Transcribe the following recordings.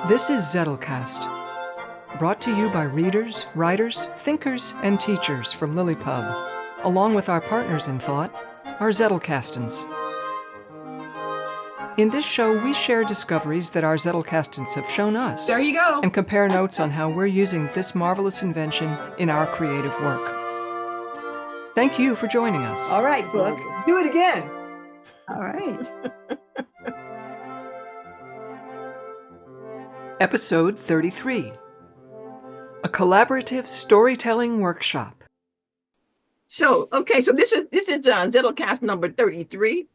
This is Zettelcast, brought to you by readers, writers, thinkers, and teachers from Lilypub, along with our partners in thought, our Zettelkastens. In this show, we share discoveries that our Zettelkastens have shown us. There you go. And compare notes on how we're using this marvelous invention in our creative work. Thank you for joining us. All right, Brooke. Let's do it again. All right. Episode 33, a collaborative storytelling workshop. So this is Zettelcast number 33.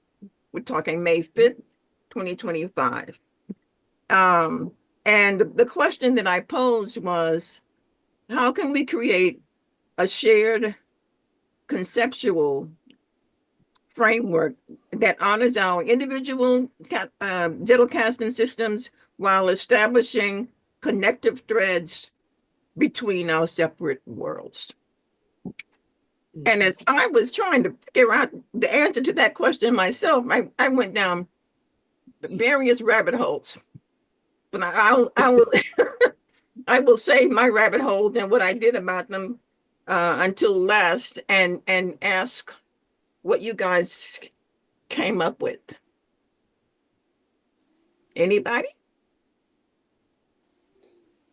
We're talking May 5th, 2025. And the question that I posed was, how can we create a shared conceptual framework that honors our individual Zettelkasten systems while establishing connective threads between our separate worlds? And as I was trying to figure out the answer to that question myself, I went down various rabbit holes. But I will I will save my rabbit holes and what I did about them until last, and ask what you guys came up with. Anybody?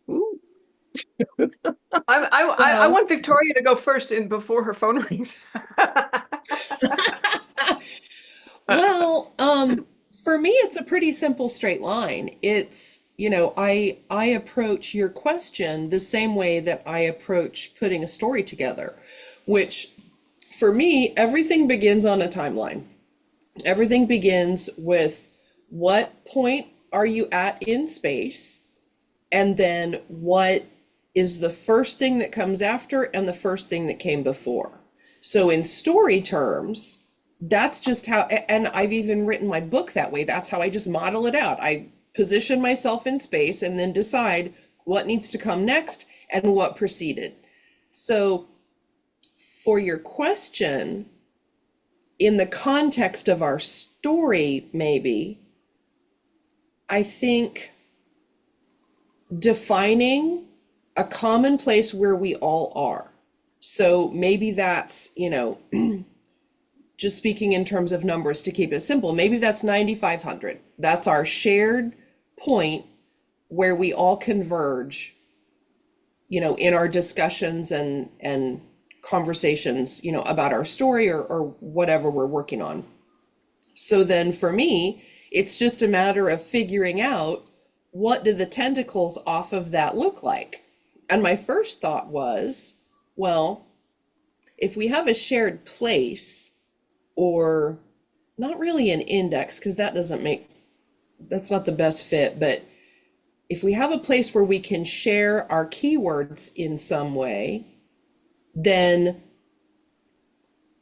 Ooh. I want Victoria to go first before her phone rings. Well, for me, it's a pretty simple straight line. It's, I approach your question the same way that I approach putting a story together, which for me, everything begins on a timeline. Everything begins with what point are you at in space? And then what is the first thing that comes after and the first thing that came before? So in story terms, that's just how, and I've even written my book that way. That's how I just model it out. I position myself in space and then decide what needs to come next and what preceded. So for your question, in the context of our story, maybe, I think defining a common place where we all are. So maybe that's, just speaking in terms of numbers to keep it simple, maybe that's 9,500. That's our shared point where we all converge, in our discussions and conversations, about our story or whatever we're working on. So then for me, it's just a matter of figuring out, what do the tentacles off of that look like? And my first thought was, well, if we have a shared place, or not really an index, because that's not the best fit, but if we have a place where we can share our keywords in some way, then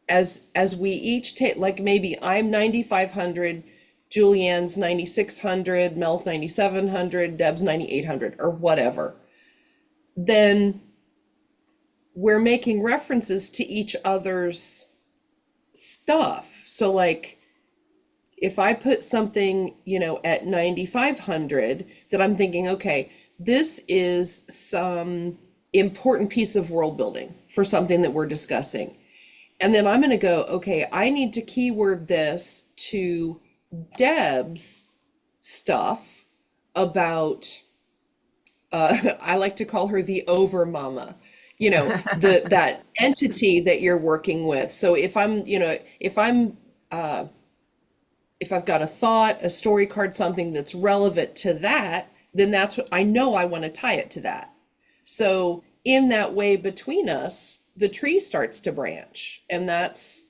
as we each take, like maybe I'm 9,500, Julianne's 9,600, Mel's 9,700, Deb's 9,800, or whatever, then we're making references to each other's stuff. So like, if I put something, at 9,500, that I'm thinking, okay, this is some important piece of world building for something that we're discussing. And then I'm going to go, okay, I need to keyword this to Deb's stuff about, I like to call her the over mama, that entity that you're working with. So if I've got a thought, a story card, something that's relevant to that, then that's what I know I want to tie it to that. So in that way between us, the tree starts to branch, and that's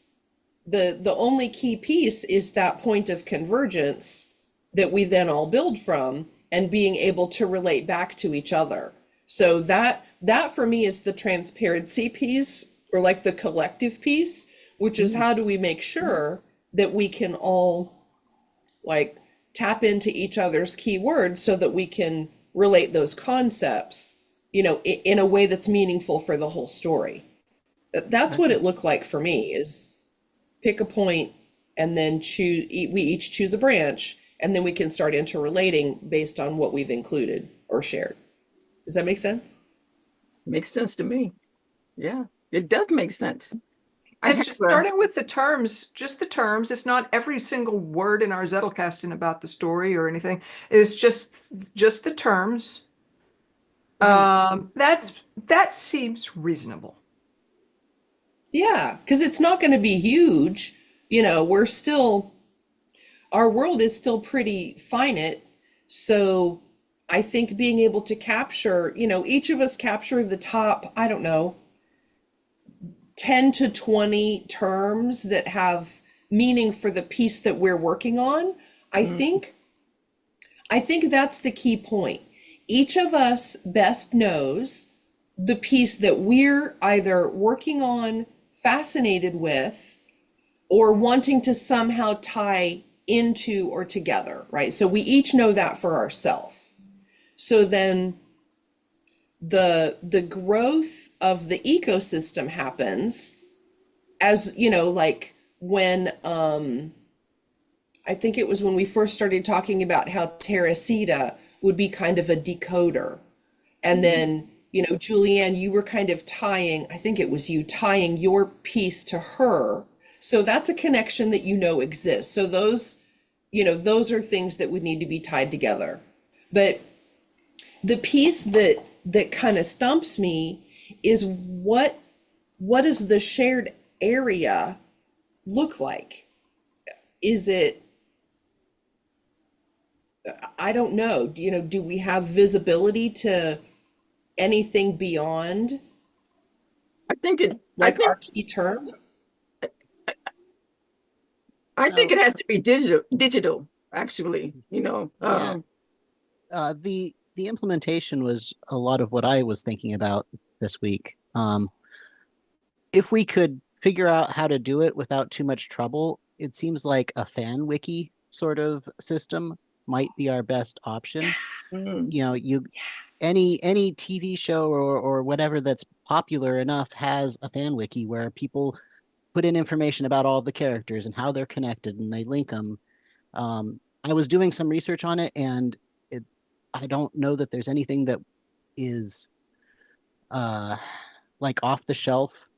the only key piece is that point of convergence that we then all build from, and being able to relate back to each other. So that for me is the transparency piece, or like the collective piece, which is how do we make sure that we can all like tap into each other's keywords so that we can relate those concepts, in a way that's meaningful for the whole story. That's what it looked like for me, is pick a point and then we each choose a branch And then we can start interrelating based on what we've included or shared. Does that make sense? Makes sense to me. Yeah, it does make sense. I It's have just starting with the terms, just the terms. It's not every single word in our Zettelkasten about the story or anything. It's just the terms. That seems reasonable. Yeah, because it's not going to be huge. We're still, our world is still pretty finite. So I think being able to capture, each of us capture the top, I don't know, 10 to 20 terms that have meaning for the piece that we're working on. I think that's the key point. Each of us best knows the piece that we're either working on, fascinated with, or wanting to somehow tie into or together, right? So we each know that for ourselves. So then the growth of the ecosystem happens as, like when I think it was when we first started talking about how Teresita would be kind of a decoder. And then, Julianne, you were kind of tying, I think it was you tying your piece to her. So that's a connection that exists. So those are things that would need to be tied together. But the piece that kind of stumps me is what does the shared area look like? Is it, I don't know, do we have visibility to anything beyond I think it. our key terms? I think it has to be digital. Actually, Yeah. The implementation was a lot of what I was thinking about this week. If we could figure out how to do it without too much trouble, it seems like a fan wiki sort of system might be our best option. Any TV show or whatever that's popular enough has a fan wiki where people put in information about all of the characters and how they're connected and they link them. I was doing some research on it, and I don't know that there's anything that is like off the shelf,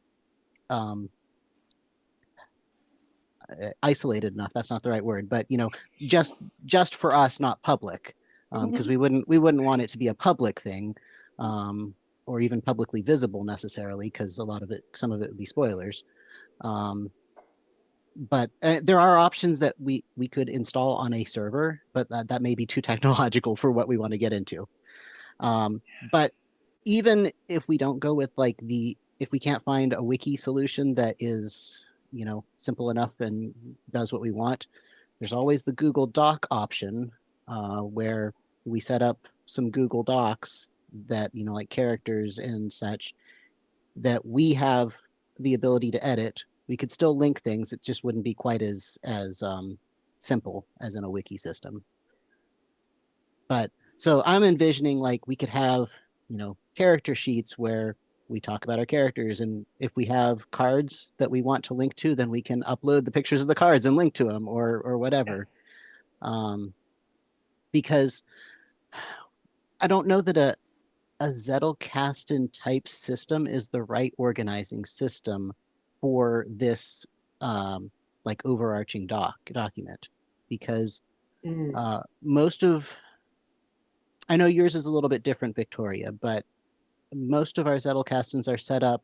isolated enough. That's not the right word, but just for us, not public, because we wouldn't want it to be a public thing, or even publicly visible necessarily, because some of it would be spoilers. But there are options that we could install on a server, but that may be too technological for what we want to get into. But even if we don't go with if we can't find a wiki solution that is, simple enough and does what we want, there's always the Google Doc option, where we set up some Google Docs that, like characters and such, that we have the ability to edit. We could still link things. It just wouldn't be quite as simple as in a wiki system. But so I'm envisioning we could have, character sheets where we talk about our characters, and if we have cards that we want to link to, then we can upload the pictures of the cards and link to them or whatever. Because I don't know that a Zettelkasten type system is the right organizing system for this overarching document, because I know yours is a little bit different, Victoria, but most of our Zettelkastens are set up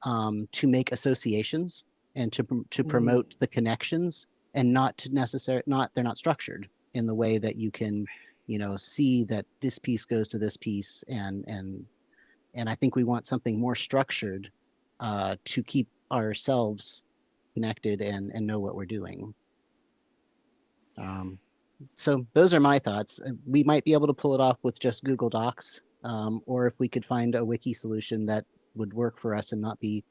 to make associations and to promote the connections, and they're not structured in the way that you can see that this piece goes to this piece, and I think we want something more structured to keep ourselves connected and know what we're doing. So those are my thoughts. We might be able to pull it off with just Google Docs, or if we could find a wiki solution that would work for us and not be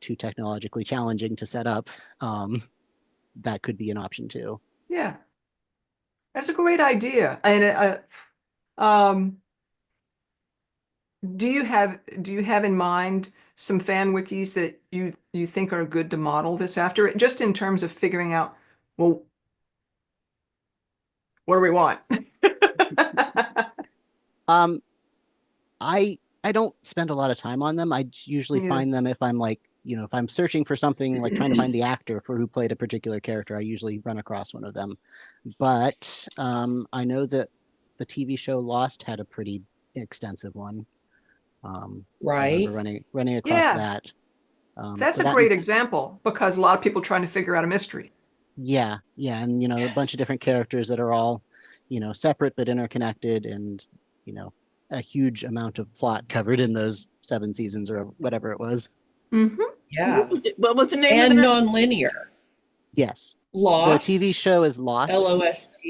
too technologically challenging to set up, that could be an option too. Yeah, that's a great idea. And do you have in mind some fan wikis that you think are good to model this after, just in terms of figuring out, well, What do we want? Um, I don't spend a lot of time on them. I usually Yeah. find them if I'm like, if I'm searching for something, like trying to find the actor for who played a particular character, I usually run across one of them. But I know that the TV show Lost had a pretty extensive one. So I remember Right. running across Yeah, that. that's So a that, great example because a lot of people trying to figure out a mystery. yeah, and a bunch of different characters that are all, separate but interconnected, and a huge amount of plot covered in those 7 seasons or whatever it was. Hmm. Yeah. What was the name of And that? nonlinear. Yes, the TV Lost. show is Lost. LOST.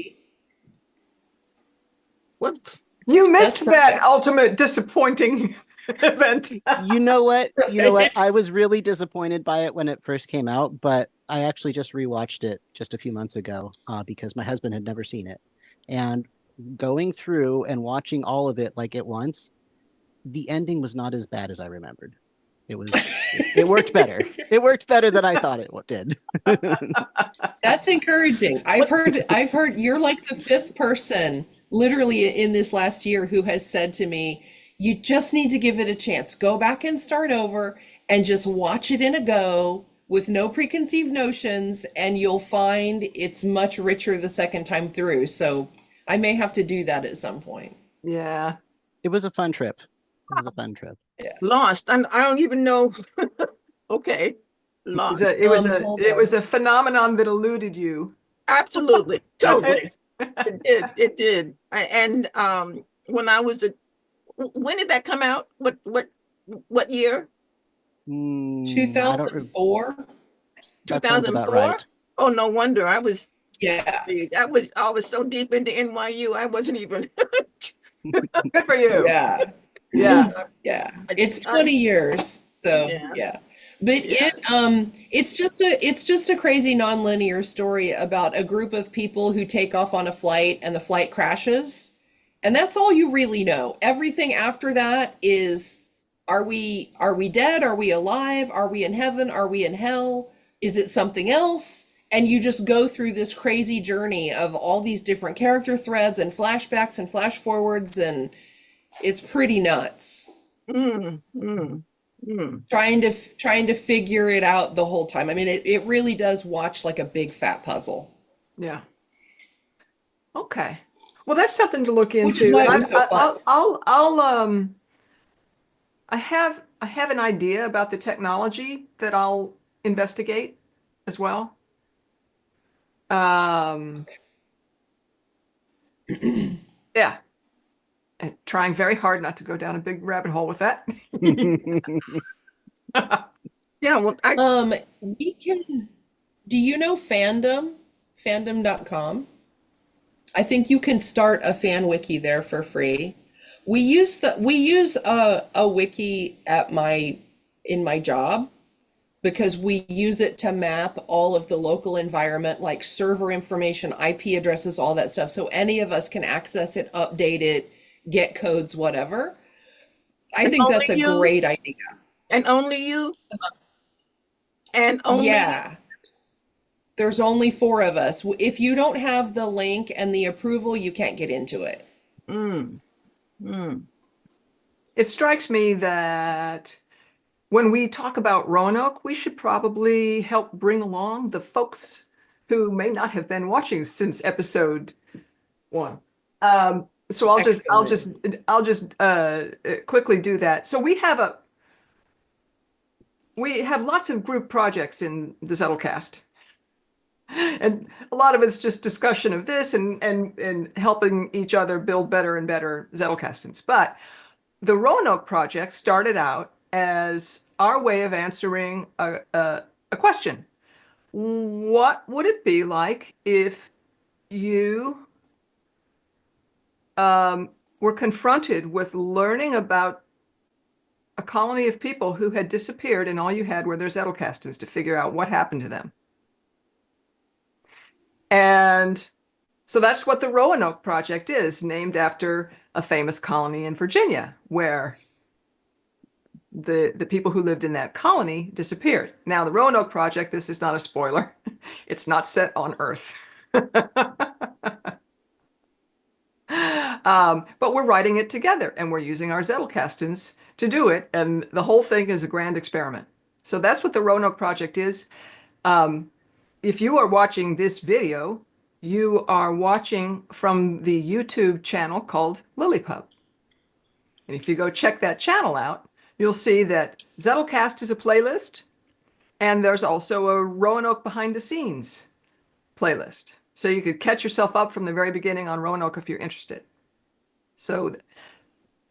What? You That's missed that perfect. ultimate disappointing event. You know what? Right. I was really disappointed by it when it first came out, but I actually just rewatched it just a few months ago because my husband had never seen it. And going through and watching all of it like at once, the ending was not as bad as I remembered. It worked better. It worked better than I thought it did. That's encouraging. I've heard you're like the fifth person literally in this last year who has said to me, you just need to give it a chance. Go back and start over and just watch it in a go with no preconceived notions, and you'll find it's much richer the second time through. So I may have to do that at some point. Yeah. It was a fun trip. It was a fun trip. Lost. I don't even know. Okay. Lost. It was a phenomenon that eluded you. Absolutely. Totally. Yes. It did. And when I was when did that come out? What year? I don't. 2004? That sounds about 2004? right. Oh, no wonder. I was Yeah. so deep into NYU. I wasn't even. Good for you. Yeah. Yeah. Yeah. It's 20 years. So yeah. But it's just a crazy nonlinear story about a group of people who take off on a flight and the flight crashes. And that's all you really know. Everything after that is, are we dead? Are we alive? Are we in heaven? Are we in hell? Is it something else? And you just go through this crazy journey of all these different character threads and flashbacks and flash forwards, and it's pretty nuts. Trying to figure it out the whole time. I mean, it really does watch like a big fat puzzle. Yeah. Okay. Well, that's something to look into. Which is why it was so fun. I have an idea about the technology that I'll investigate as well. Yeah. And trying very hard not to go down a big rabbit hole with that. Yeah, well, we can, do you know Fandom? Fandom.com? I think you can start a fan wiki there for free. We use a wiki in my job because we use it to map all of the local environment, like server information, IP addresses, all that stuff. So any of us can access it, update it, get codes, whatever. I think that's a great idea. And only you? And only Yeah. There's only 4 of us. If you don't have the link and the approval, you can't get into it. It strikes me that when we talk about Roanoke, we should probably help bring along the folks who may not have been watching since episode 1. So I'll just quickly do that. So we have lots of group projects in the Zettelcast. And a lot of it's just discussion of this and helping each other build better and better Zettelkastens. But the Roanoke project started out as our way of answering a question. What would it be like if you were confronted with learning about a colony of people who had disappeared and all you had were their Zettelkastens to figure out what happened to them? And so that's what the Roanoke Project is, named after a famous colony in Virginia, where the people who lived in that colony disappeared. Now, the Roanoke Project, this is not a spoiler, it's not set on Earth. But we're writing it together and we're using our Zettelkastens to do it. And the whole thing is a grand experiment. So that's what the Roanoke project is. If you are watching this video, you are watching from the YouTube channel called LilyPub. And if you go check that channel out, you'll see that Zettelcast is a playlist, and there's also a Roanoke behind the scenes playlist. So you could catch yourself up from the very beginning on Roanoke if you're interested. So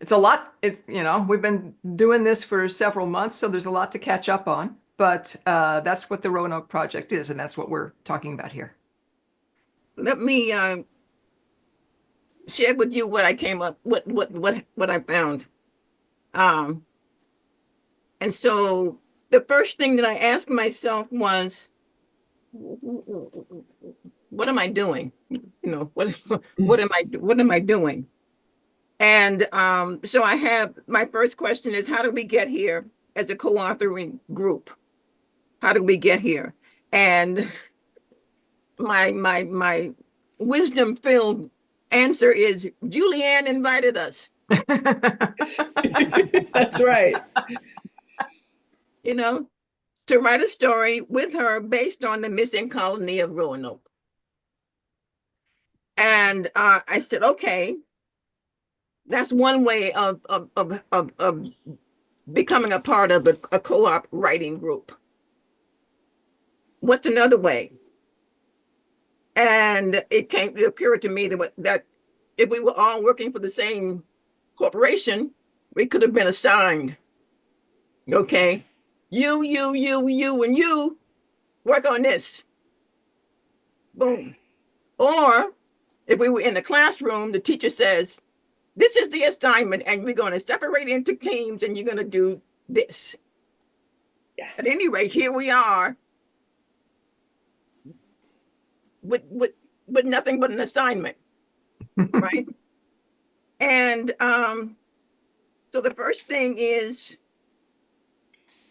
it's a lot. It's, we've been doing this for several months, so there's a lot to catch up on. But that's what the Roanoke project is, and that's what we're talking about here. Let me share with you what I came up, what I found. And so the first thing that I asked myself was, what am I doing? What am I doing? And so I have, my first question is, how did we get here as a co-authoring group? How did we get here? And my wisdom-filled answer is Julianne invited us. That's right. To write a story with her based on the missing colony of Roanoke. And I said, okay, that's one way of becoming a part of a co-op writing group. What's another way? And it occurred to me that if we were all working for the same corporation, we could have been assigned. Okay, you, and you work on this. Boom. Or if we were in the classroom, the teacher says, this is the assignment, and we're going to separate into teams, and you're going to do this. Yeah. At any rate, here we are with nothing but an assignment, right? And so the first thing is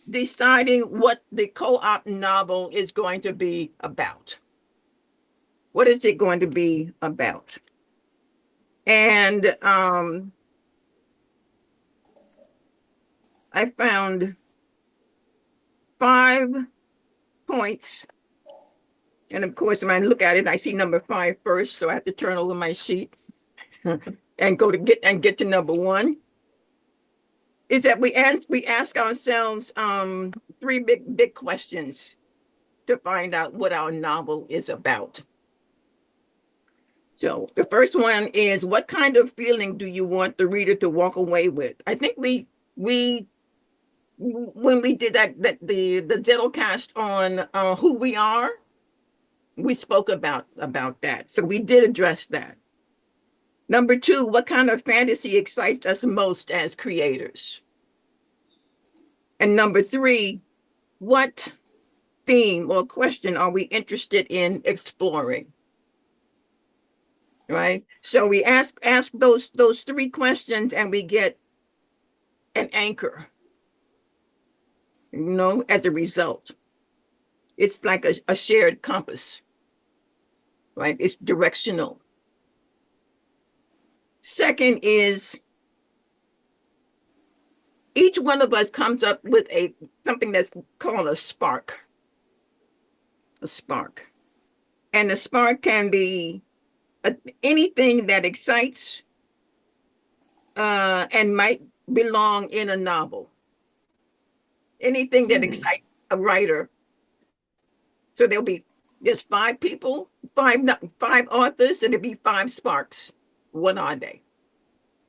deciding what the co-op novel is going to be about. What is it going to be about? And I found 5 points. And of course, when I look at it, I see number 5 first, so I have to turn over my sheet and get to number 1. Is that we ask ourselves 3 big questions to find out what our novel is about. So the first one is, what kind of feeling do you want the reader to walk away with? I think we when we did the Zettelcast on who we are, we spoke about that. So we did address that. Number 2, what kind of fantasy excites us most as creators? And number 3, what theme or question are we interested in exploring? Right? So we ask those 3 questions, and we get an anchor, as a result. It's like a shared compass, right? It's directional. Second is, each one of us comes up with something that's called a spark. A spark. And the spark can be anything that excites and might belong in a novel. Anything that excites a writer. So there's 5 people, 5 authors, and it'd be 5 sparks. What are they?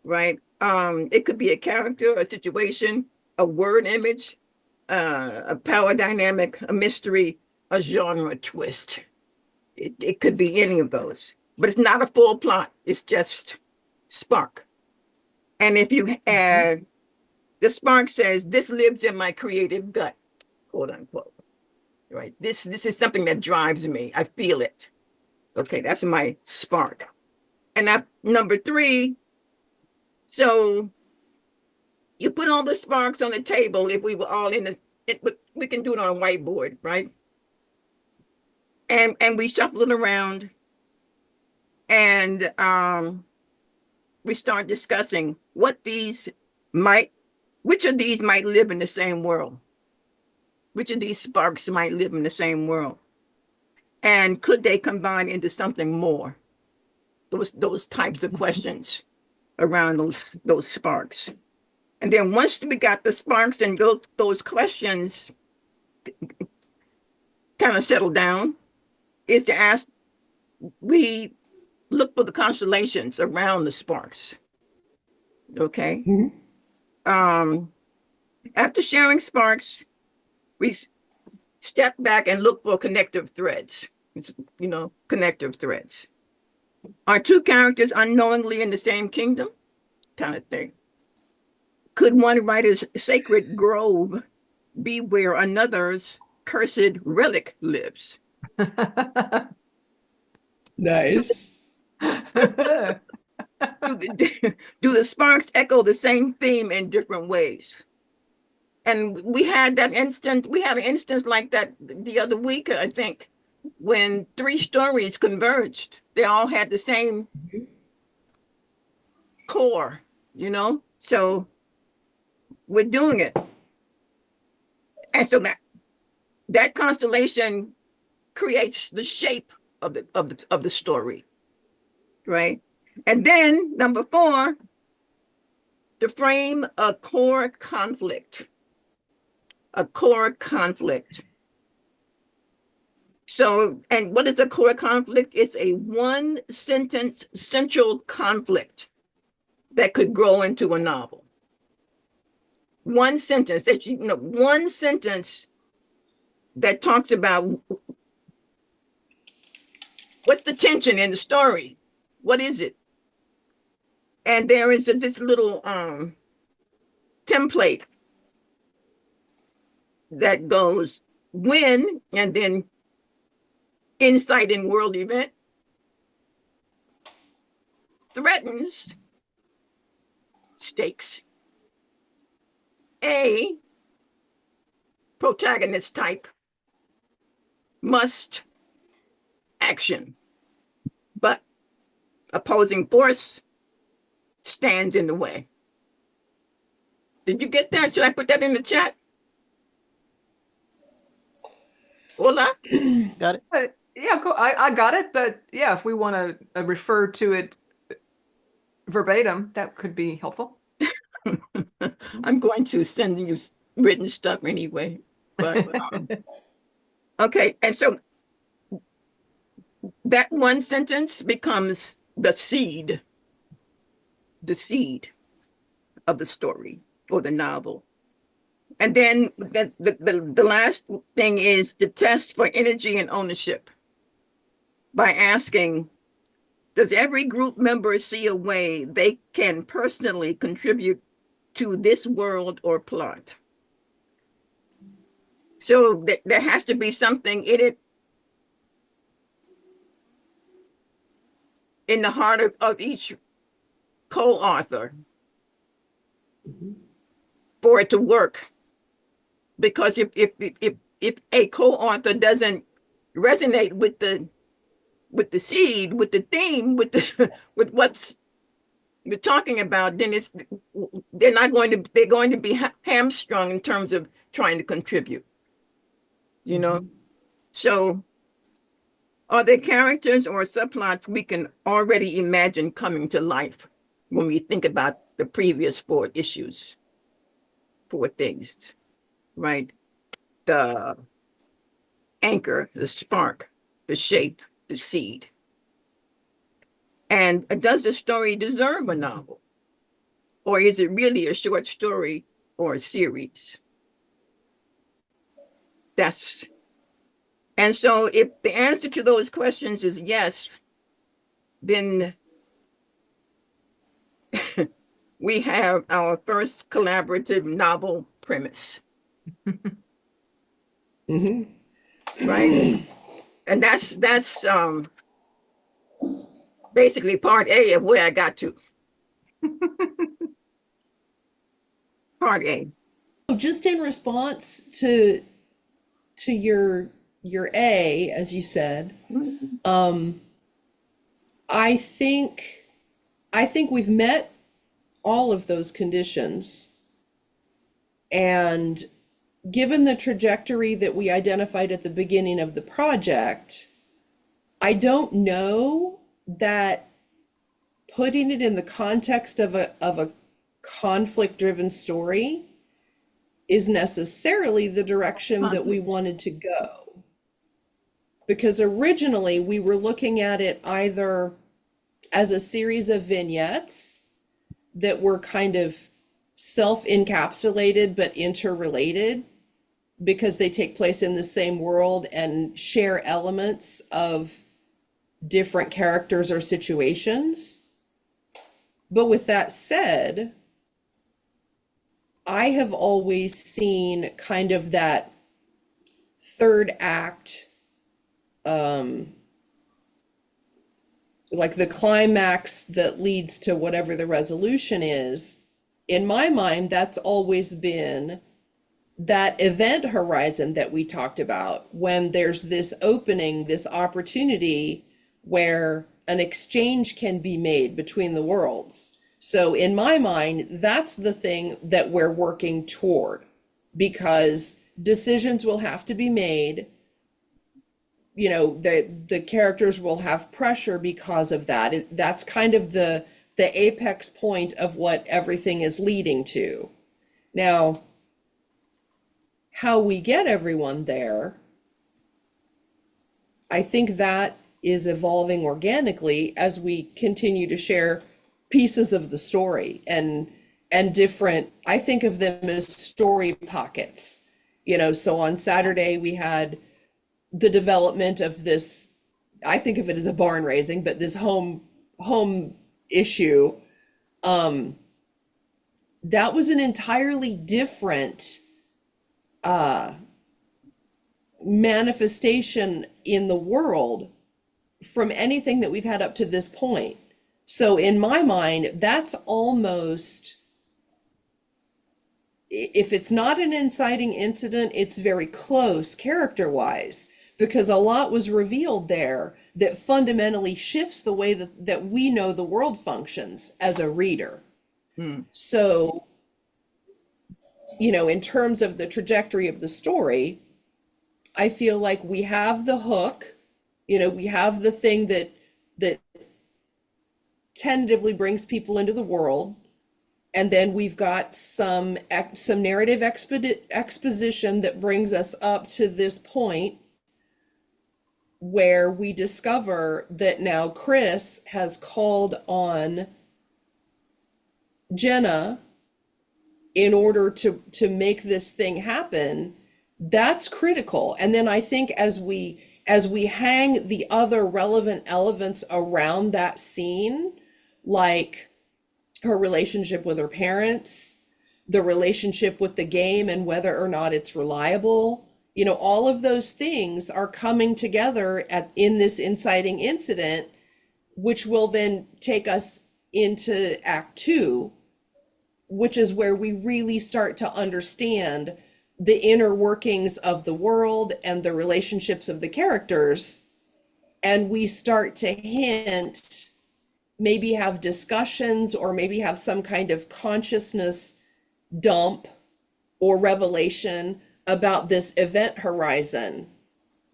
Right? It could be a character, a situation, a word image, a power dynamic, a mystery, a genre twist. It could be any of those, but it's not a full plot. It's just spark. And if you add, the spark says, this lives in my creative gut, quote unquote. Right? This is something that drives me. I feel it. Okay, that's my spark. And that number 3, so you put all the sparks on the table. If we were all we can do it on a whiteboard, right? And we shuffle it around, and we start discussing which of these might live in the same world. Which of these sparks might live in the same world? And could they combine into something more? Those types of questions around those sparks. And then once we got the sparks and those questions kind of settled down, is to ask, we look for the constellations around the sparks. Okay. After sharing sparks, we step back and look for connective threads. Connective threads. Are two characters unknowingly in the same kingdom? Kind of thing. Could one writer's sacred grove be where another's cursed relic lives? Nice. Do the sparks echo the same theme in different ways? And we had an instance like that the other week, I think, when 3 stories converged. They all had the same core, so we're doing it. And so that constellation creates the shape of the story, right? And then number 4, to frame a core conflict. A core conflict. So, and what is a core conflict? It's a 1-sentence central conflict that could grow into a novel. 1 sentence that 1 sentence that talks about what's the tension in the story? What is it? And there is this little template that goes when, and then insight in world event, threatens, stakes, A, protagonist type, must, action, but opposing force stands in the way. Did you get that? Should I put that in the chat? Hola? Got it? Yeah, cool. I got it, but yeah, if we want to refer to it verbatim, that could be helpful. I'm going to send you written stuff anyway. But okay, and so that 1 sentence becomes the seed of the story or the novel. And then the last thing is the test for energy and ownership by asking, does every group member see a way they can personally contribute to this world or plot? So there has to be something in it, in the heart of each co-author for it to work. Because if a co-author doesn't resonate with the seed, with the theme, with what's you're talking about, then they're going to be hamstrung in terms of trying to contribute. So are there characters or subplots we can already imagine coming to life when we think about the previous 4 issues? 4 things, right? The anchor, the spark, the shape, the seed. And does the story deserve a novel? Or is it really a short story or a series? And so if the answer to those questions is yes, then we have our first collaborative novel premise. Right? And that's basically part A of where I got to. Part A. Just in response to your A, as you said, I think I think we've met all of those conditions. And given the trajectory that we identified at the beginning of the project, I don't know that putting it in the context of a conflict-driven story is necessarily the direction that we wanted to go. Because originally we were looking at it either as a series of vignettes that were kind of self-encapsulated but interrelated because they take place in the same world and share elements of different characters or situations. But with that said, I have always seen kind of that third act, like the climax that leads to whatever the resolution is. In my mind, that's always been that event horizon that we talked about, when there's this opening, this opportunity where an exchange can be made between the worlds. So in my mind, that's the thing that we're working toward, because decisions will have to be made. You know, the characters will have pressure because of that. That's kind of the apex point of what everything is leading to. Now, how we get everyone there, I think that is evolving organically as we continue to share pieces of the story and different, I think of them as story pockets. You know, so on Saturday we had the development of this, I think of it as a barn raising, but this home issue, that was an entirely different manifestation in the world from anything that we've had up to this point. So in my mind, that's almost, if it's not an inciting incident, it's very close character-wise, because a lot was revealed there that fundamentally shifts the way that we know the world functions as a reader. So, you know, in terms of the trajectory of the story, I feel like we have the hook, you know, we have the thing that tentatively brings people into the world, and then we've got some narrative exposition that brings us up to this point where we discover that now Chris has called on Jenna in order to make this thing happen. That's critical. And then I think as we hang the other relevant elements around that scene, like her relationship with her parents, the relationship with the game and whether or not it's reliable, you know, all of those things are coming together in this inciting incident, which will then take us into Act 2, which is where we really start to understand the inner workings of the world and the relationships of the characters. And we start to hint, maybe have discussions, or maybe have some kind of consciousness dump or revelation about this event horizon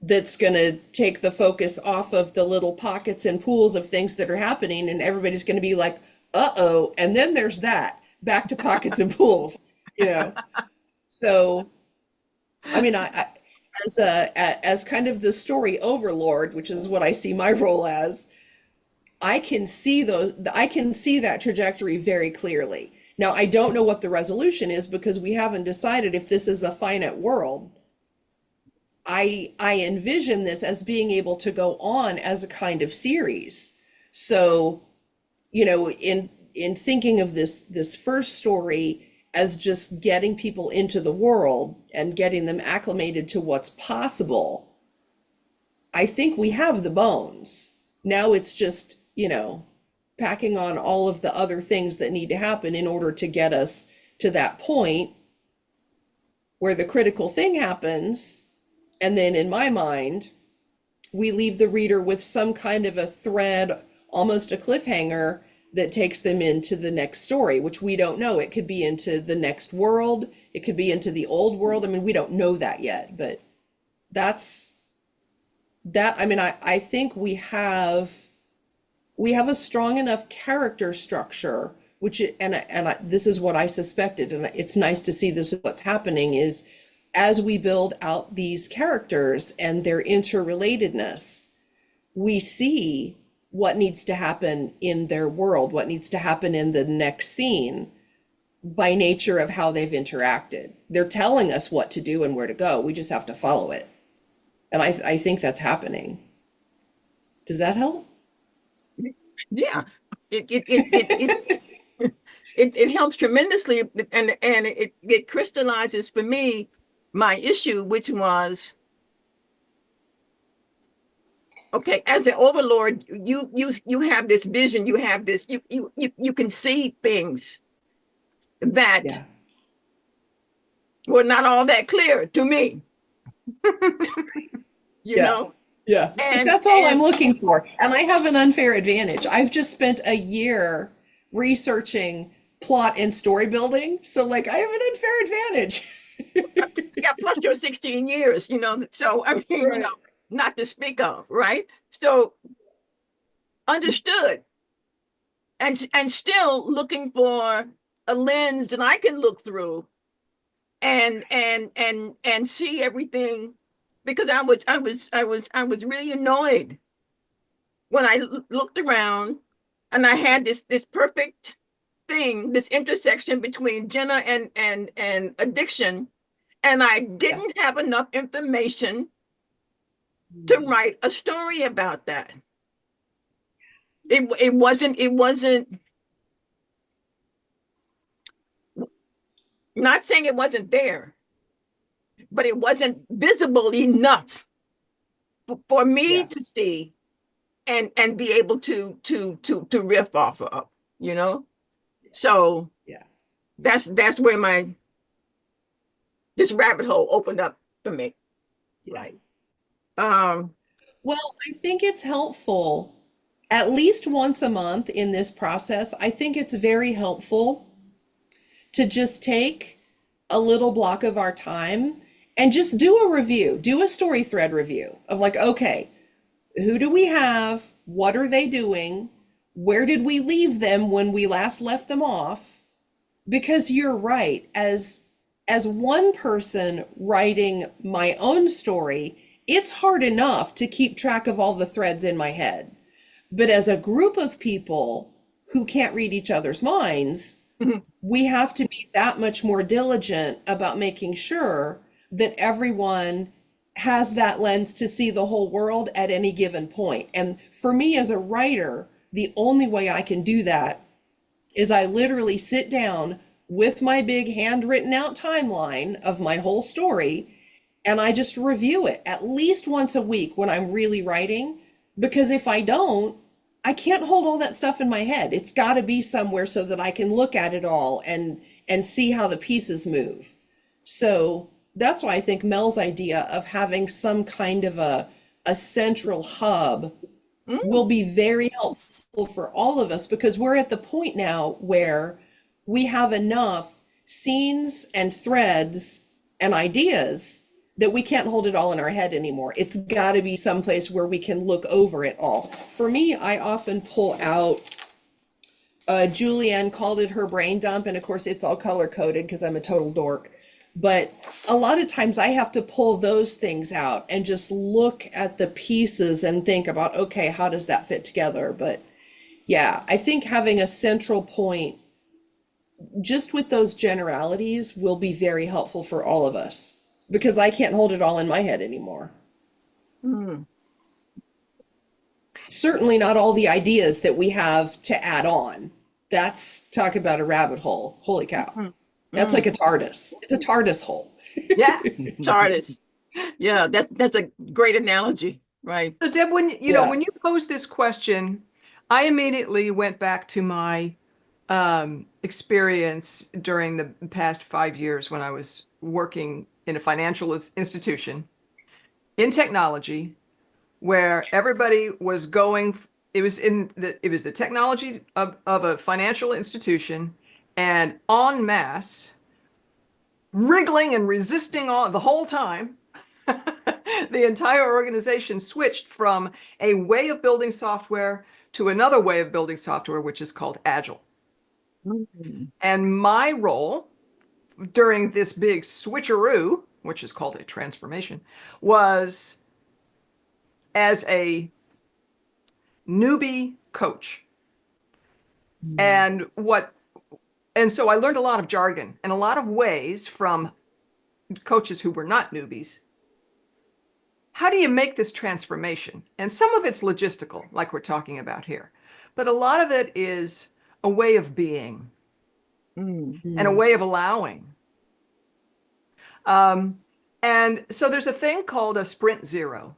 that's going to take the focus off of the little pockets and pools of things that are happening, and everybody's going to be like, uh-oh, and then there's that, back to pockets and pools, you know. So, I mean, I as kind of the story overlord, which is what I see my role as, I can see that trajectory very clearly. Now, I don't know what the resolution is because we haven't decided if this is a finite world. I envision this as being able to go on as a kind of series. So, you know, in thinking of this first story as just getting people into the world and getting them acclimated to what's possible, I think we have the bones. Now it's just, you know, packing on all of the other things that need to happen in order to get us to that point where the critical thing happens. And then in my mind, we leave the reader with some kind of a thread, almost a cliffhanger, that takes them into the next story, which we don't know. It could be into the next world. It could be into the old world. I mean, we don't know that yet, but that's that. I mean, I think we have a strong enough character structure, which, this is what I suspected, and it's nice to see this is what's happening, is as we build out these characters and their interrelatedness, we see what needs to happen in their world, what needs to happen in the next scene by nature of how they've interacted. They're telling us what to do and where to go. We just have to follow it. And I think that's happening. Does that help? Yeah, it helps tremendously, and it crystallizes for me my issue, which was, okay, as the overlord, you have this vision, you have this, you can see things that were not all that clear to me. you know? Yeah. And that's all I'm looking for. And I have an unfair advantage. I've just spent a year researching plot and story building. So like I have an unfair advantage. Yeah, plus your 16 years, so I mean, not to speak of, right? So understood. And still looking for a lens that I can look through and see everything, because I was really annoyed when I looked around and I had this perfect thing, this intersection between Jenna and addiction, and I didn't have enough information to write a story about that. It wasn't not saying it wasn't there, but it wasn't visible enough for me to see and be able to riff off of, So that's where this rabbit hole opened up for me. Right. Well, I think it's helpful at least once a month in this process. I think it's very helpful to just take a little block of our time and just do a review, do a story thread review of like, okay, who do we have? What are they doing? Where did we leave them when we last left them off? Because you're right, as one person writing my own story, it's hard enough to keep track of all the threads in my head. But as a group of people who can't read each other's minds, we have to be that much more diligent about making sure that everyone has that lens to see the whole world at any given point. And for me as a writer, the only way I can do that is I literally sit down with my big handwritten out timeline of my whole story, and I just review it at least once a week when I'm really writing, because if I don't, I can't hold all that stuff in my head. It's got to be somewhere so that I can look at it all and see how the pieces move. So that's why I think Mel's idea of having some kind of a central hub will be very helpful for all of us, because we're at the point now where we have enough scenes and threads and ideas that we can't hold it all in our head anymore. It's got to be someplace where we can look over it all. For me, I often pull out, Julianne called it her brain dump, and of course it's all color coded because I'm a total dork. But a lot of times I have to pull those things out and just look at the pieces and think about, okay, how does that fit together? But yeah, I think having a central point just with those generalities will be very helpful for all of us, because I can't hold it all in my head anymore. Certainly not all the ideas that we have to add on. That's, talk about a rabbit hole. Holy cow. That's like a TARDIS. It's a TARDIS hole. Yeah, TARDIS. Yeah, that's a great analogy, right? So Deb, when when you posed this question, I immediately went back to my experience during the past 5 years when I was working in a financial institution in technology, where everybody was going it was the technology of a financial institution, and en masse, wriggling and resisting all the whole time. The entire organization switched from a way of building software to another way of building software, which is called agile. And my role during this big switcheroo, which is called a transformation, was as a newbie coach. And so I learned a lot of jargon and a lot of ways from coaches who were not newbies. How do you make this transformation? And some of it's logistical, like we're talking about here, but a lot of it is a way of being and a way of allowing. And so there's a thing called a sprint zero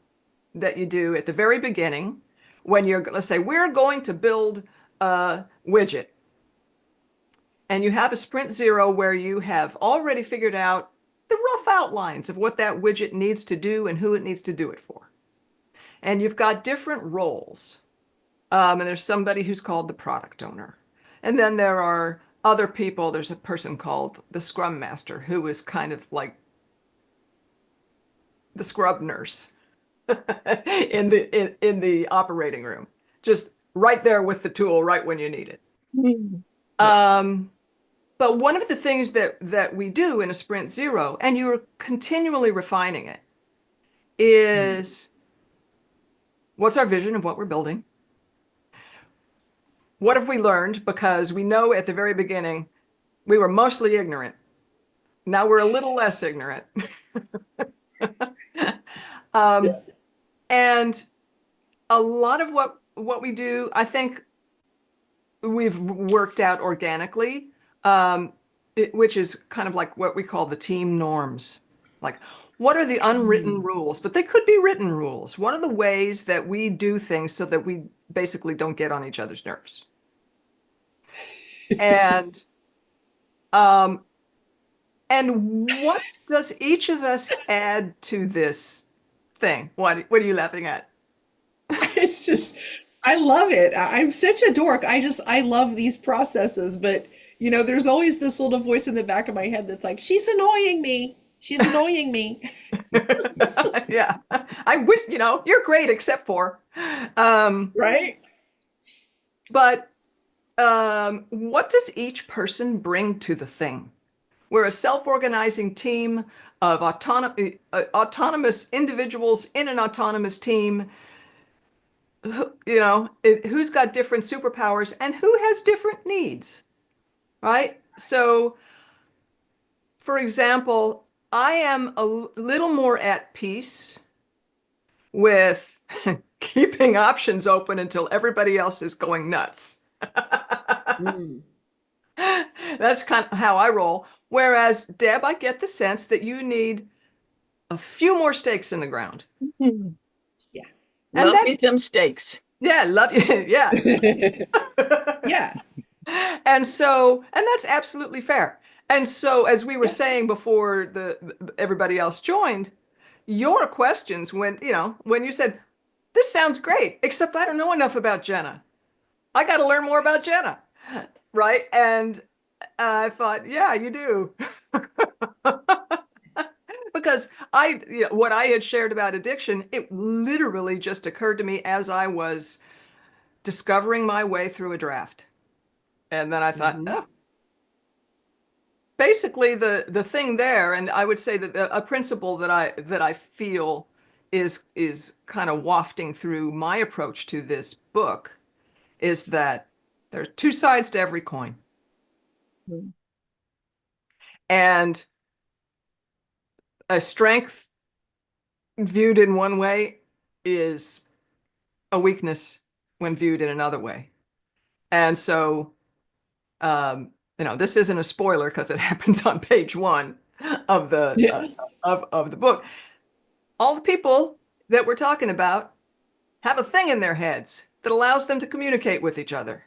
that you do at the very beginning when let's say, we're going to build a widget. And you have a sprint zero where you have already figured out the rough outlines of what that widget needs to do and who it needs to do it for. And you've got different roles. And there's somebody who's called the product owner. And then there are other people. There's a person called the Scrum Master, who is kind of like the scrub nurse in the operating room, just right there with the tool right when you need it. But one of the things that we do in a sprint zero, and you're continually refining it, is what's our vision of what we're building? What have we learned? Because we know at the very beginning, we were mostly ignorant. Now we're a little less ignorant. And a lot of what we do, I think we've worked out organically, which is kind of like what we call the team norms. Like, what are the unwritten rules? But they could be written rules. What are the ways that we do things so that we basically don't get on each other's nerves? And what does each of us add to this thing? What are you laughing at? It's just, I love it. I'm such a dork. I love these processes, but there's always this little voice in the back of my head that's like, she's annoying me. She's annoying me. Yeah. I wish, you're great except for, right. But what does each person bring to the thing? We're a self-organizing team of autonomous individuals in an autonomous team. Who's got different superpowers and who has different needs, right? So, for example, I am a little more at peace with keeping options open until everybody else is going nuts. That's kind of how I roll. Whereas, Deb, I get the sense that you need a few more stakes in the ground. Yeah. And love me some stakes. Yeah, love you. Yeah. Yeah. And that's absolutely fair. And so, as we were saying before everybody else joined, your questions when you said, this sounds great, except I don't know enough about Jenna. I got to learn more about Jenna. Right. And I thought, yeah, you do. Because what I had shared about addiction, it literally just occurred to me as I was discovering my way through a draft. And then I thought, oh. Basically the thing there, and I would say that a principle that I feel is kind of wafting through my approach to this book is that there are two sides to every coin. And a strength viewed in one way is a weakness when viewed in another way. And so, this isn't a spoiler because it happens on page 1 of the of the book. All the people that we're talking about have a thing in their heads that allows them to communicate with each other,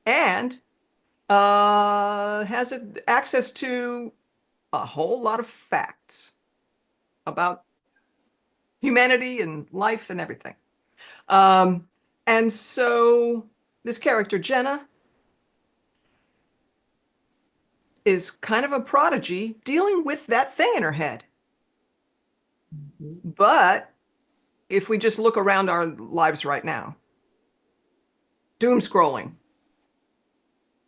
and has access to a whole lot of facts about humanity and life and everything. And so this character, Jenna, is kind of a prodigy dealing with that thing in her head. But if we just look around our lives right now, doom scrolling,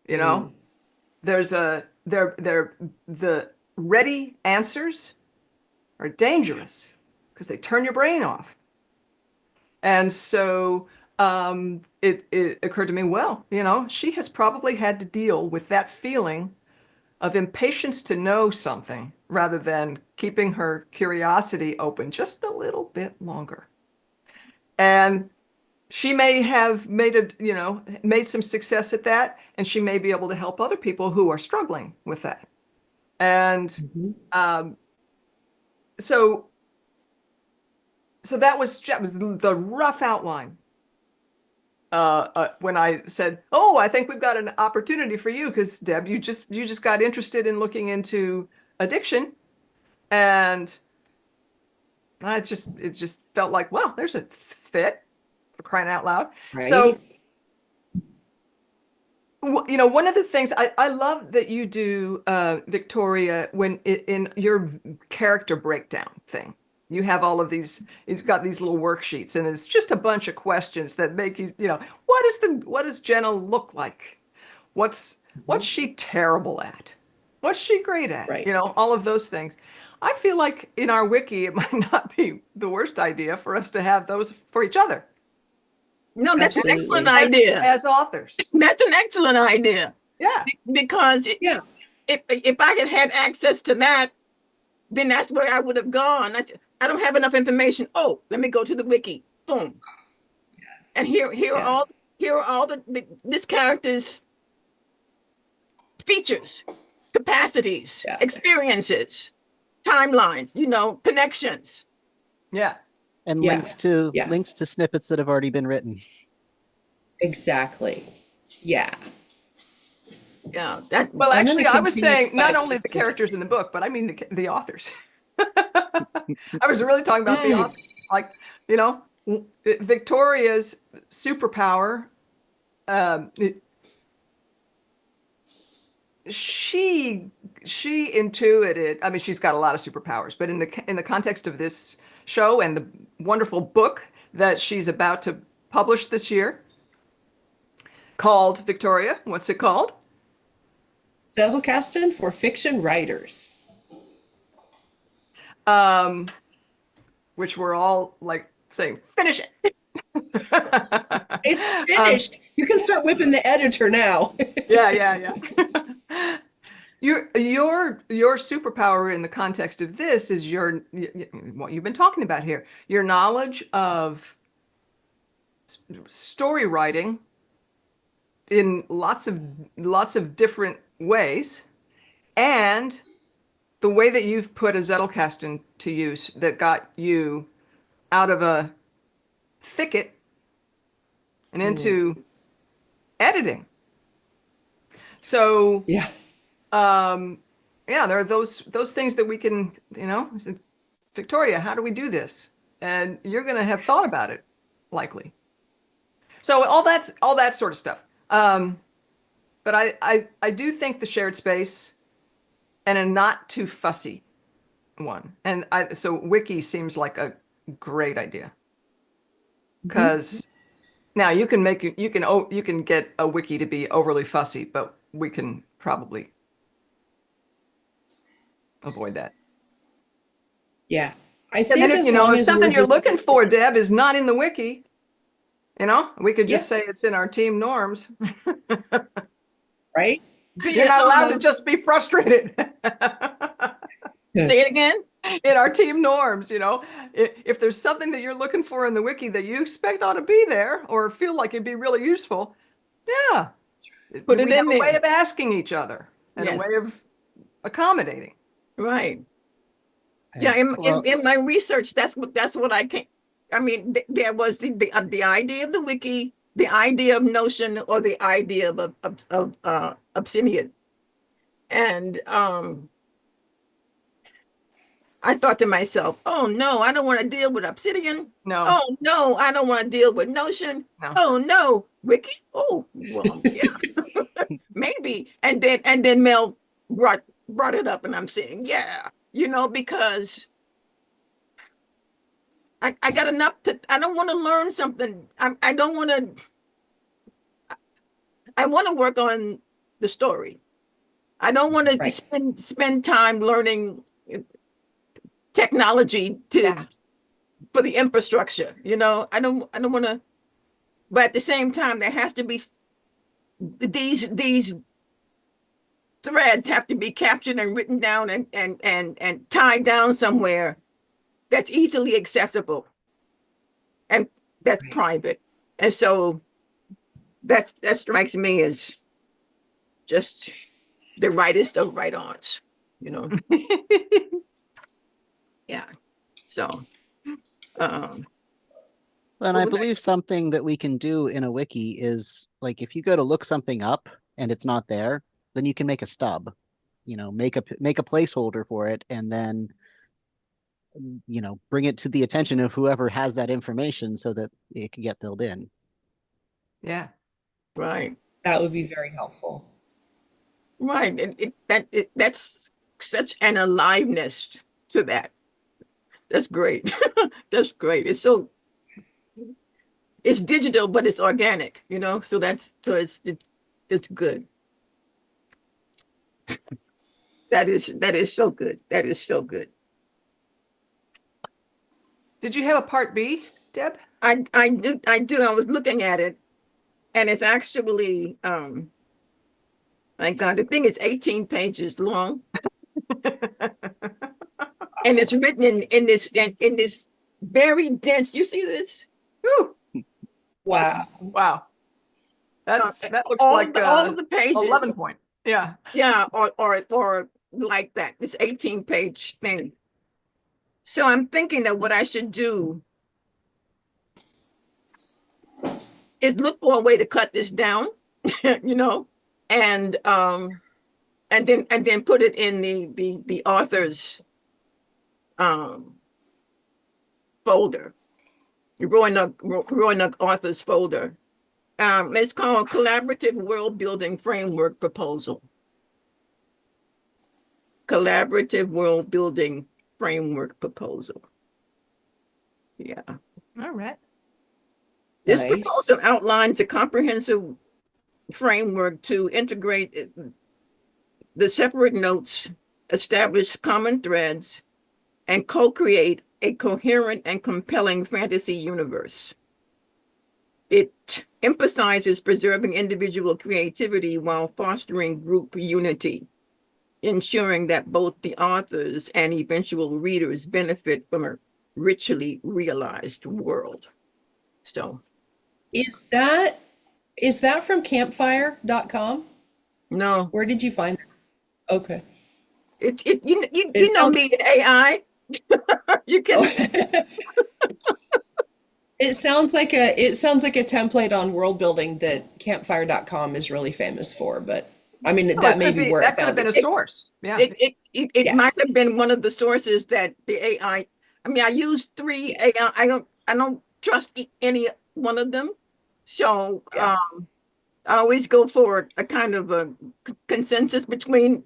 you know, there's the ready answers are dangerous because they turn your brain off. And so it occurred to me, well, you know, she has probably had to deal with that feeling of impatience to know something rather than keeping her curiosity open just a little bit longer. And she may have made some success at that, and she may be able to help other people who are struggling with that. And so that was the rough outline. When I said, "Oh, I think we've got an opportunity for you," because Deb, you just got interested in looking into addiction, and it just felt like, well, there's a fit, for crying out loud. Right. So, you know, one of the things I love that you do, Victoria, when in your character breakdown thing. You have all of these, he's got these little worksheets, and it's just a bunch of questions that make you, you know, what does Jenna look like? What's she terrible at? What's she great at? Right. You know, all of those things. I feel like in our wiki, it might not be the worst idea for us to have those for each other. No, that's an Absolutely. excellent idea. As authors. That's an excellent idea. Yeah. Because if I had had access to that, then that's where I would have gone. I don't have enough information. Oh, let me go to the wiki. Boom. And here are all this character's features, capacities, experiences, timelines, you know, connections. Yeah. And Yeah. links to snippets that have already been written. Exactly. Yeah. Yeah. Well, I'm actually, gonna I was continue saying not by- only the characters in the book, but I mean the authors. I was really talking about the authors. Like, you know, Victoria's superpower. She intuited. I mean, she's got a lot of superpowers, but in the context of this show and the wonderful book that she's about to publish this year, called Victoria. What's it called? Zettelkasten for fiction writers. Which we're all like saying, finish it. It's finished. You can start whipping the editor now. Yeah. Your superpower in the context of this is what you've been talking about here. Your knowledge of story writing in lots of different ways, and the way that you've put a Zettelkasten to use that got you out of a thicket and into editing. So Yeah. there are those things that we can, you know, Victoria, how do we do this? And you're going to have thought about it, likely. So all that sort of stuff. But I do think the shared space and a not too fussy one. And so wiki seems like a great idea. Because now you can get a wiki to be overly fussy, but we can probably avoid that. Yeah. I And think then as if long as something we're you're just looking for, Deb, is not in the wiki, you know, we could just Yeah. say it's in our team norms. right. You're not allowed to just be frustrated. Say it again. In our team norms, you know, if there's something that you're looking for in the wiki that you expect ought to be there or feel like it'd be really useful, yeah, Put it we have in a way there. of asking each other and Yes. a way of accommodating. Right. And, Yeah. well, In my research, that's what I came. I mean, there was the idea of the wiki, the idea of Notion, or the idea of Obsidian, and I thought to myself, oh no, I don't want to deal with Obsidian. No, Oh no, I don't want to deal with Notion. no. Oh no, Wiki. Oh, well, yeah, maybe. And then Mel brought it up, and I'm saying, yeah, because I got enough I don't want to learn something. I don't want to. I want to work on the story. I don't want to Right. spend time learning technology for the infrastructure. I don't want to. But at the same time, there has to be these threads have to be captured and written down and tied down somewhere that's easily accessible and that's Right. private. And so that strikes me as just the rightest of right-ons, Yeah. So, And what I was that? believe something that we can do in a wiki is like if you go to look something up and it's not there, then you can make a stub, make a placeholder for it, and then bring it to the attention of whoever has that information so that it can get filled in. Yeah. Right. That would be very helpful. Right. And that's such an aliveness to that. That's great. That's great. It's digital, but it's organic, so it's good. That is so good. That is so good. Did you have a part B, Deb? I do. I was looking at it, and it's actually my God, the thing is 18 pages long, and it's written in this very dense. You see this? Whew. Wow. Wow. That looks all like all of the pages. 11 point. Yeah. Yeah, or like that. This 18-page thing. So I'm thinking that what I should do is look for a way to cut this down, and then put it in the author's folder, the Roanoke author's folder. It's called Collaborative World Building Framework Proposal. Collaborative World Building Framework Proposal. Yeah. All right. This Nice. proposal outlines a comprehensive framework to integrate the separate notes, establish common threads, and co-create a coherent and compelling fantasy universe. It emphasizes preserving individual creativity while fostering group unity, ensuring that both the authors and eventual readers benefit from a richly realized world. So, Is that from campfire.com? no, Where did you find that? Okay. you know me in AI. You can. It sounds like a template on world building that campfire.com is really famous for, but I mean Well, that may be where I that could have found been it. a source. Yeah. It Yeah. might have been one of the sources that the AI. I mean, I use 3 AI. I don't trust any one of them. So Yeah. I always go for a kind of a consensus between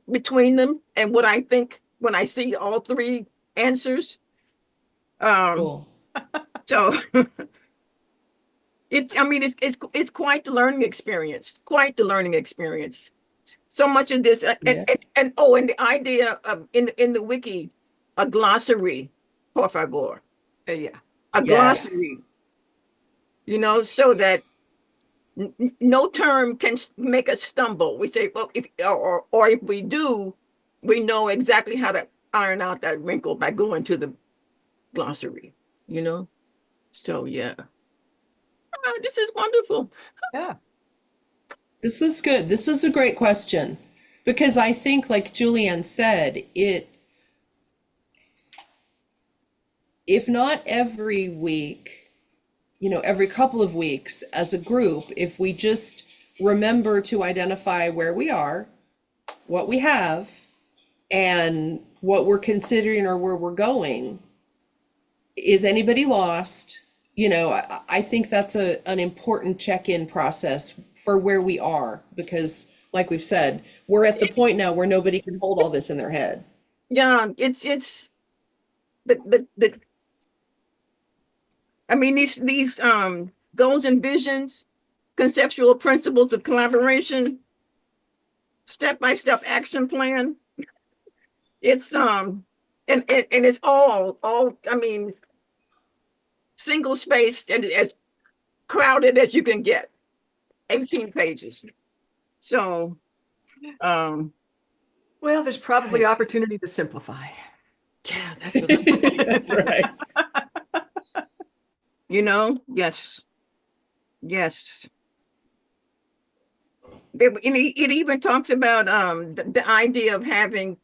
them and what I think when I see all 3 answers. Cool. So it's quite the learning experience. Quite the learning experience. So much of this, Yeah. and the idea of in the wiki, a glossary, por favor, Yeah. a glossary, Yes. so that no term can make us stumble. We say, well, if if we do, we know exactly how to iron out that wrinkle by going to the glossary. So yeah, this is wonderful. Yeah. This is good. This is a great question because I think, like Julianne said, if not every week, every couple of weeks as a group, if we just remember to identify where we are, what we have, and what we're considering or where we're going. Is anybody lost? I think that's an important check-in process for where we are, because like we've said, we're at the point now where nobody can hold all this in their head. Yeah, it's the I mean, these goals and visions, conceptual principles of collaboration, step-by-step action plan. It's and it's all I mean, single spaced and as crowded as you can get. 18 pages. So Well, there's probably Right. opportunity to simplify. yeah, that's what I'm thinking. That's right. Yes. Yes. It even talks about the idea of having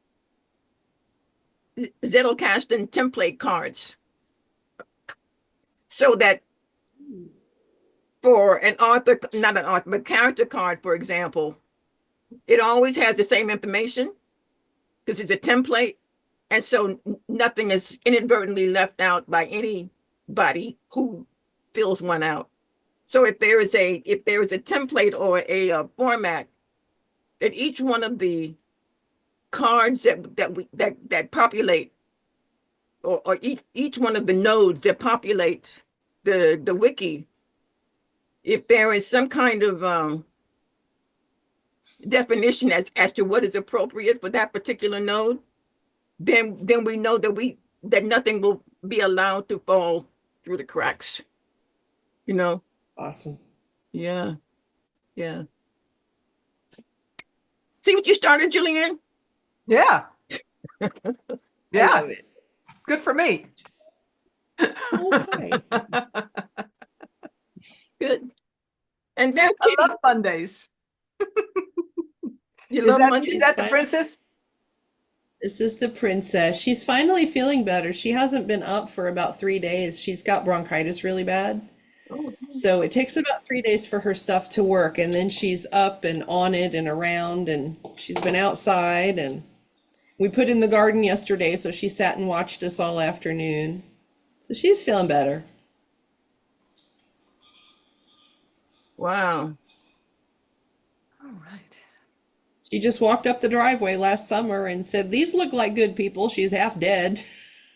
Zettelkasten template cards, so that for an author, not an author, but character card, for example, it always has the same information because it's a template, and so nothing is inadvertently left out by anybody who fills one out. So if there is a template or a format, that each one of the cards that populate, or each one of the nodes that populates the wiki, if there is some kind of definition as to what is appropriate for that particular node, then we know that nothing will be allowed to fall through the cracks. Awesome. Yeah. See what you started, Julianne? Yeah. I Yeah. love it. Good for me. Oh, hi. Good. And then I love Mondays. you Is love that, Mondays? is that the fine. princess? This is the princess. She's finally feeling better. She hasn't been up for about 3 days. She's got bronchitis really bad. Oh, So it takes about 3 days for her stuff to work, and then she's up and on it and around, and she's been outside, and we put in the garden yesterday, so she sat and watched us all afternoon. So she's feeling better. wow. All right. She just walked up the driveway last summer and said, "These look like good people." She's half dead.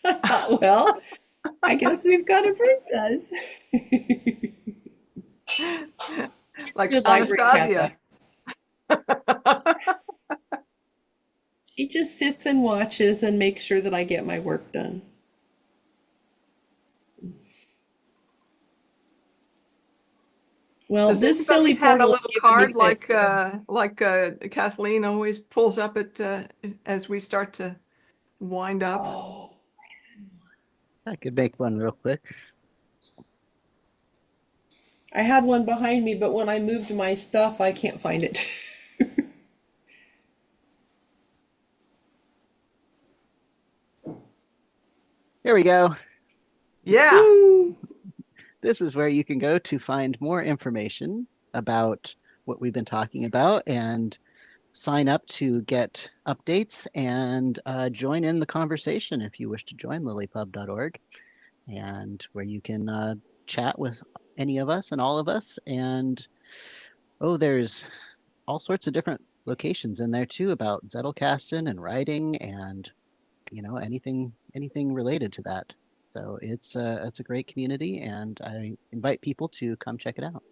I thought, well, I guess we've got a princess. Like Good library cat, Anastasia. She just sits and watches and makes sure that I get my work done. Well, Does this silly anybody have a portal little is giving me card like fits. Kathleen always pulls up as we start to wind up? Oh, I could make one real quick. I had one behind me, but when I moved my stuff, I can't find it. Here we go. Yeah. Woo! This is where you can go to find more information about what we've been talking about and sign up to get updates and join in the conversation if you wish to join lilypub.org, and where you can chat with any of us and all of us. And there's all sorts of different locations in there too about Zettelkasten and writing and anything related to that. So it's a great community, and I invite people to come check it out.